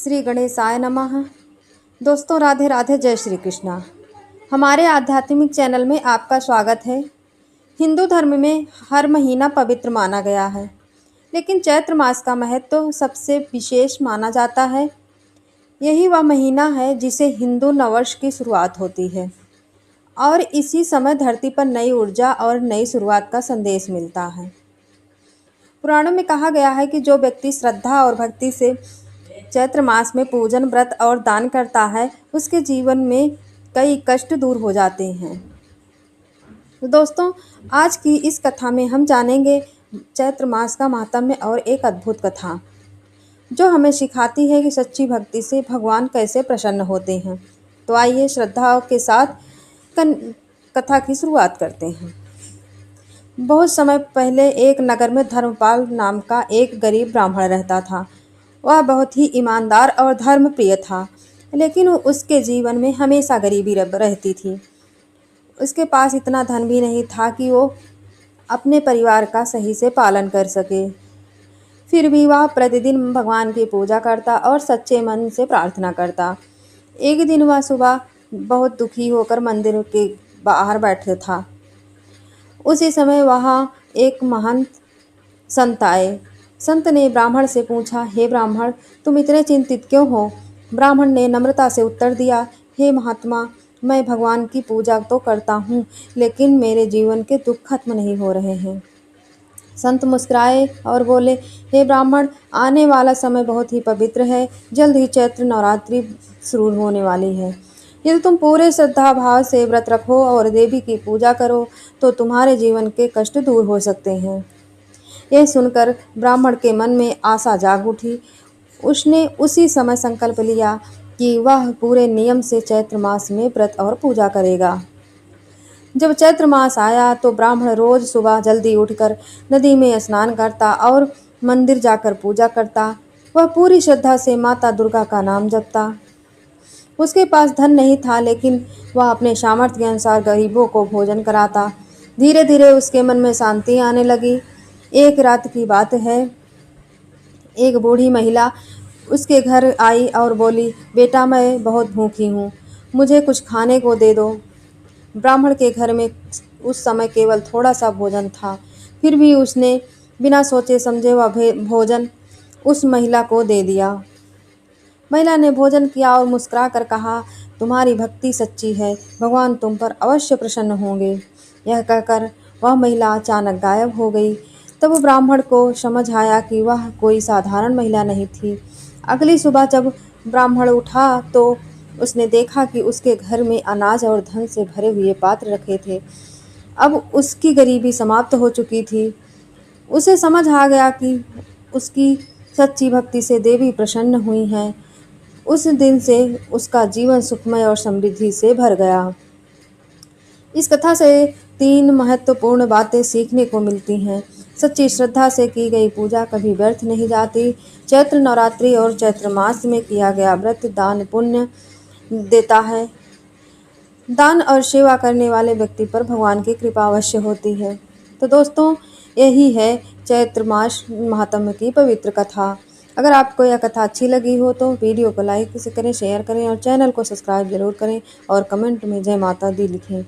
श्री गणेशाय नमः। दोस्तों, राधे राधे, जय श्री कृष्णा। हमारे आध्यात्मिक चैनल में आपका स्वागत है। हिंदू धर्म में हर महीना पवित्र माना गया है, लेकिन चैत्र मास का महत्व तो सबसे विशेष माना जाता है। यही वह महीना है जिसे हिंदू नववर्ष की शुरुआत होती है और इसी समय धरती पर नई ऊर्जा और नई शुरुआत का संदेश मिलता है। पुराणों में कहा गया है कि जो व्यक्ति श्रद्धा और भक्ति से चैत्र मास में पूजन, व्रत और दान करता है, उसके जीवन में कई कष्ट दूर हो जाते हैं। तो दोस्तों, आज की इस कथा में हम जानेंगे चैत्र मास का महात्म्य और एक अद्भुत कथा जो हमें सिखाती है कि सच्ची भक्ति से भगवान कैसे प्रसन्न होते हैं। तो आइए श्रद्धा के साथ कथा की शुरुआत करते हैं। बहुत समय पहले एक नगर में धर्मपाल नाम का एक गरीब ब्राह्मण रहता था। वह बहुत ही ईमानदार और धर्मप्रिय था, लेकिन उसके जीवन में हमेशा गरीबी रहती थी। उसके पास इतना धन भी नहीं था कि वो अपने परिवार का सही से पालन कर सके। फिर भी वह प्रतिदिन भगवान की पूजा करता और सच्चे मन से प्रार्थना करता। एक दिन वह सुबह बहुत दुखी होकर मंदिर के बाहर बैठा था। उसी समय वहाँ एक महान संत आए। संत ने ब्राह्मण से पूछा, हे ब्राह्मण, तुम इतने चिंतित क्यों हो? ब्राह्मण ने नम्रता से उत्तर दिया, हे महात्मा, मैं भगवान की पूजा तो करता हूँ, लेकिन मेरे जीवन के दुख खत्म नहीं हो रहे हैं। संत मुस्कुराए और बोले, हे ब्राह्मण, आने वाला समय बहुत ही पवित्र है। जल्द ही चैत्र नवरात्रि शुरू होने वाली है। यदि तुम पूरे श्रद्धा भाव से व्रत रखो और देवी की पूजा करो तो तुम्हारे जीवन के कष्ट दूर हो सकते हैं। यह सुनकर ब्राह्मण के मन में आशा जाग उठी। उसने उसी समय संकल्प लिया कि वह पूरे नियम से चैत्र मास में व्रत और पूजा करेगा। जब चैत्र मास आया तो ब्राह्मण रोज सुबह जल्दी उठकर नदी में स्नान करता और मंदिर जाकर पूजा करता। वह पूरी श्रद्धा से माता दुर्गा का नाम जपता। उसके पास धन नहीं था, लेकिन वह अपने सामर्थ्य के अनुसार गरीबों को भोजन कराता। धीरे धीरे उसके मन में शांति आने लगी। एक रात की बात है, एक बूढ़ी महिला उसके घर आई और बोली, बेटा, मैं बहुत भूखी हूँ, मुझे कुछ खाने को दे दो। ब्राह्मण के घर में उस समय केवल थोड़ा सा भोजन था, फिर भी उसने बिना सोचे समझे वह भोजन उस महिला को दे दिया। महिला ने भोजन किया और मुस्कुरा कर कहा, तुम्हारी भक्ति सच्ची है, भगवान तुम पर अवश्य प्रसन्न होंगे। यह कहकर वह महिला अचानक गायब हो गई। तब ब्राह्मण को समझ आया कि वह कोई साधारण महिला नहीं थी। अगली सुबह जब ब्राह्मण उठा तो उसने देखा कि उसके घर में अनाज और धन से भरे हुए पात्र रखे थे। अब उसकी गरीबी समाप्त हो चुकी थी। उसे समझ आ गया कि उसकी सच्ची भक्ति से देवी प्रसन्न हुई हैं। उस दिन से उसका जीवन सुखमय और समृद्धि से भर गया। इस कथा से 3 महत्वपूर्ण बातें सीखने को मिलती हैं। सच्ची श्रद्धा से की गई पूजा कभी व्यर्थ नहीं जाती। चैत्र नवरात्रि और चैत्र मास में किया गया व्रत दान पुण्य देता है। दान और सेवा करने वाले व्यक्ति पर भगवान की कृपा अवश्य होती है। तो दोस्तों, यही है चैत्र मास महात्म्य की पवित्र कथा। अगर आपको यह कथा अच्छी लगी हो तो वीडियो को लाइक करें, शेयर करें और चैनल को सब्सक्राइब जरूर करें और कमेंट में जय माता दी लिखें।